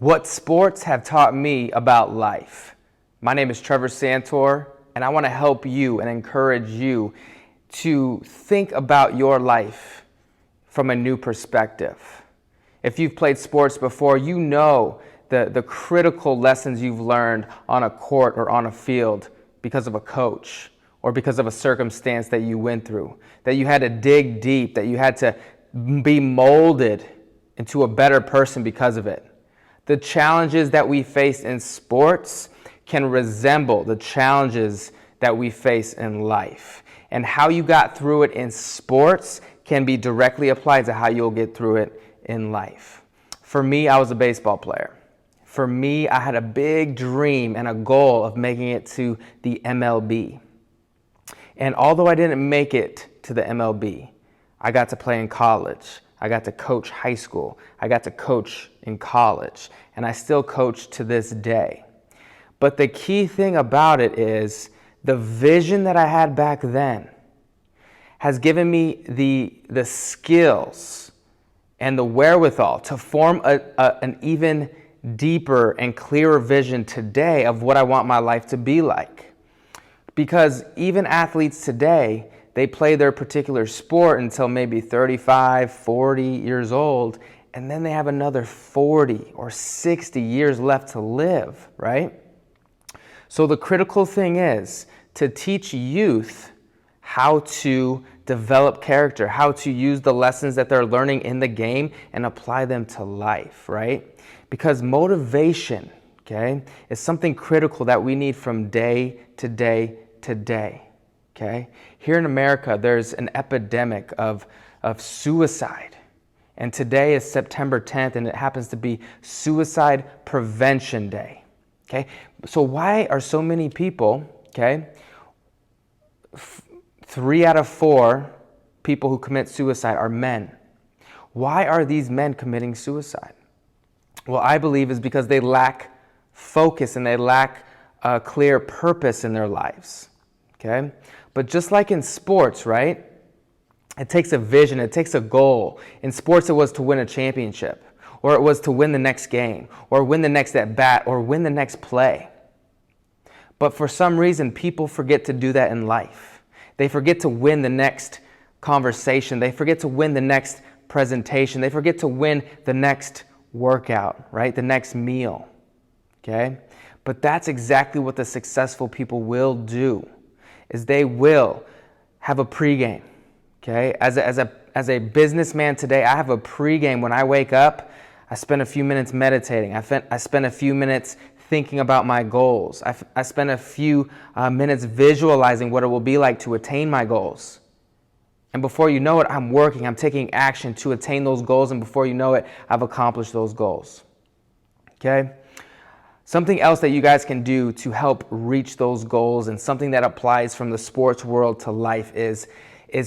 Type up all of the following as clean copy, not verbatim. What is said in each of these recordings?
What sports have taught me about life. My name is Trevor Santor, and I want to help you and encourage you to think about your life from a new perspective. If you've played sports before, you know the critical lessons you've learned on a court or on a field because of a coach or because of a circumstance that you went through, that you had to dig deep, that you had to be molded into a better person because of it. The challenges that we face in sports can resemble the challenges that we face in life. And how you got through it in sports can be directly applied to how you'll get through it in life. For me, I was a baseball player. For me, I had a big dream and a goal of making it to the MLB. And although I didn't make it to the MLB, I got to play in college. I got to coach high school. I got to coach in college. And I still coach to this day. But the key thing about it is the vision that I had back then has given me the skills and the wherewithal to form an even deeper and clearer vision today of what I want my life to be like. Because even athletes today, they play their particular sport until maybe 35, 40 years old, and then they have another 40 or 60 years left to live, right? So the critical thing is to teach youth how to develop character, how to use the lessons that they're learning in the game and apply them to life, right? Because motivation, okay, is something critical that we need from day to day to day. Okay? Here in America, there's an epidemic of suicide. And today is September 10th, and it happens to be Suicide Prevention Day. Okay? So why are so many people, okay, 3 out of 4 people who commit suicide are men? Why are these men committing suicide? Well, I believe is because they lack focus and they lack a clear purpose in their lives. Okay? But just like in sports, right? It takes a vision, it takes a goal. In sports, it was to win a championship, or it was to win the next game, or win the next at bat, or win the next play. But for some reason, people forget to do that in life. They forget to win the next conversation. They forget to win the next presentation. They forget to win the next workout, right? The next meal. Okay? But that's exactly what the successful people will do. Is they will have a pregame, okay? As a businessman today, I have a pregame. When I wake up, I spend a few minutes meditating. I spend a few minutes thinking about my goals. I spend a few minutes visualizing what it will be like to attain my goals. And before you know it, I'm working. I'm taking action to attain those goals. And before you know it, I've accomplished those goals, okay? Something else that you guys can do to help reach those goals, and something that applies from the sports world to life, is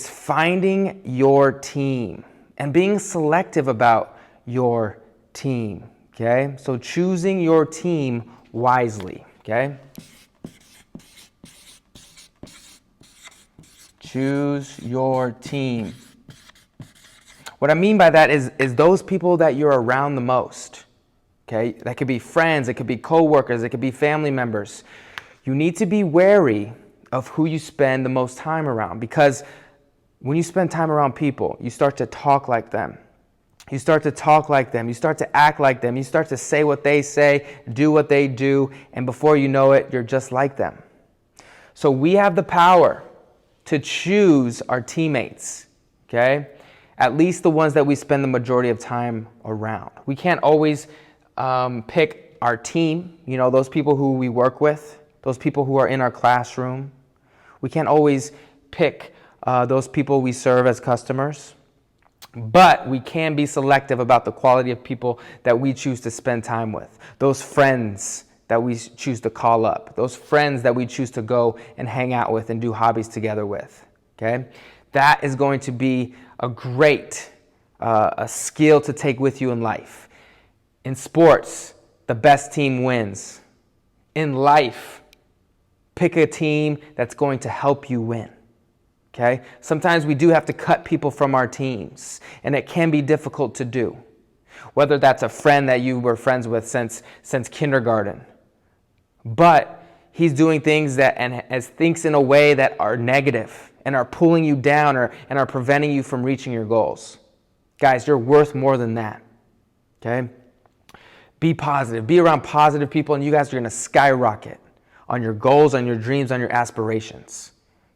finding your team and being selective about your team, okay? So choosing your team wisely, okay? Choose your team. What I mean by that is those people that you're around the most. Okay, that could be friends, it could be coworkers, it could be family members. You need to be wary of who you spend the most time around, because when you spend time around people, you start to talk like them. You start to talk like them. You start to act like them. You start to say what they say, do what they do, and before you know it, you're just like them. So we have the power to choose our teammates, okay? At least the ones that we spend the majority of time around. We can't always pick our team, you know, those people who we work with, those people who are in our classroom. We can't always pick those people we serve as customers, but we can be selective about the quality of people that we choose to spend time with, those friends that we choose to call up, those friends that we choose to go and hang out with and do hobbies together with, okay? That is going to be a great a skill to take with you in life. In sports, the best team wins. In life, pick a team that's going to help you win. Okay? Sometimes we do have to cut people from our teams, and it can be difficult to do. whether that's a friend that you were friends with since kindergarten. But he's doing things that and thinks in a way that are negative and are pulling you down and are preventing you from reaching your goals. Guys, you're worth more than that. Okay? Be positive. Be around positive people, and you guys are going to skyrocket on your goals, on your dreams, on your aspirations.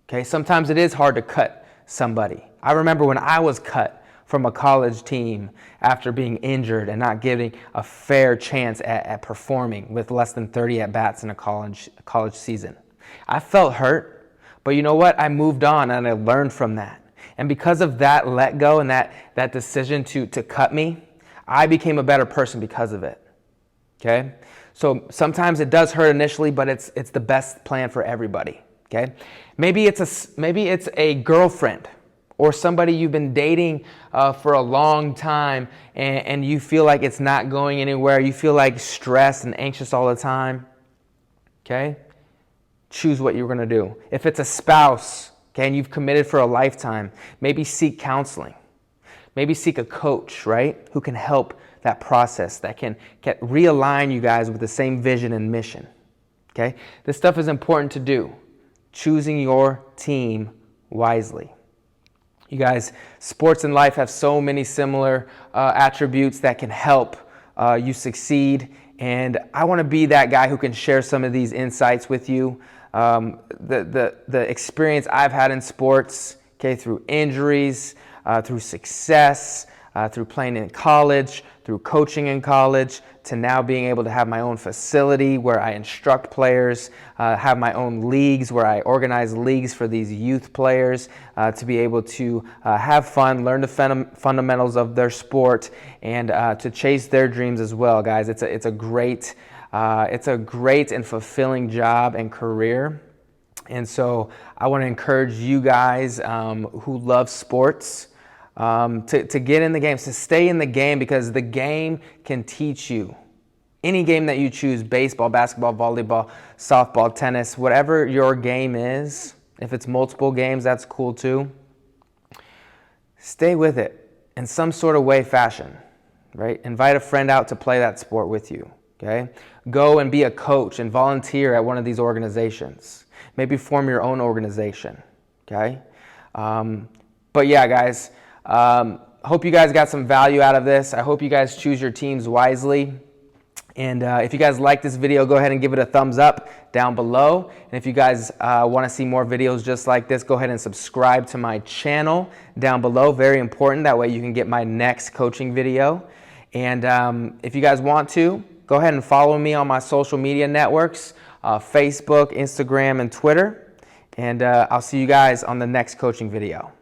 Okay? Sometimes it is hard to cut somebody. I remember when I was cut from a college team after being injured and not getting a fair chance at performing with less than 30 at-bats in a college season. I felt hurt, but you know what? I moved on and I learned from that. And because of that let go and that decision to cut me, I became a better person because of it. Okay? So sometimes it does hurt initially, but it's the best plan for everybody. Okay? Maybe it's a girlfriend or somebody you've been dating for a long time and you feel like it's not going anywhere. You feel like stressed and anxious all the time. Okay? Choose what you're going to do. If it's a spouse, okay, and you've committed for a lifetime, maybe seek counseling. Maybe seek a coach, right, who can help that process, that can realign you guys with the same vision and mission. Okay? This stuff is important to do. Choosing your team wisely. You guys, sports and life have so many similar attributes that can help you succeed. And I want to be that guy who can share some of these insights with you. The experience I've had in sports, okay, through injuries, through success, through playing in college, through coaching in college, to now being able to have my own facility where I instruct players, have my own leagues where I organize leagues for these youth players, to be able to have fun, learn the fundamentals of their sport, and to chase their dreams as well, guys. It's a great and fulfilling job and career. And so I want to encourage you guys who love sports to get in the game, to stay in the game, because the game can teach you. Any game that you choose, baseball, basketball, volleyball, softball, tennis, whatever your game is, if it's multiple games, that's cool too. Stay with it in some sort of way, fashion, right? Invite a friend out to play that sport with you, okay? Go and be a coach and volunteer at one of these organizations. Maybe form your own organization, okay? But yeah, guys, hope you guys got some value out of this. I hope you guys choose your teams wisely. And if you guys like this video, go ahead and give it a thumbs up down below. And if you guys want to see more videos just like this, go ahead and subscribe to my channel down below. Very important. That way you can get my next coaching video. And if you guys want to, go ahead and follow me on my social media networks, Facebook, Instagram, and Twitter. And I'll see you guys on the next coaching video.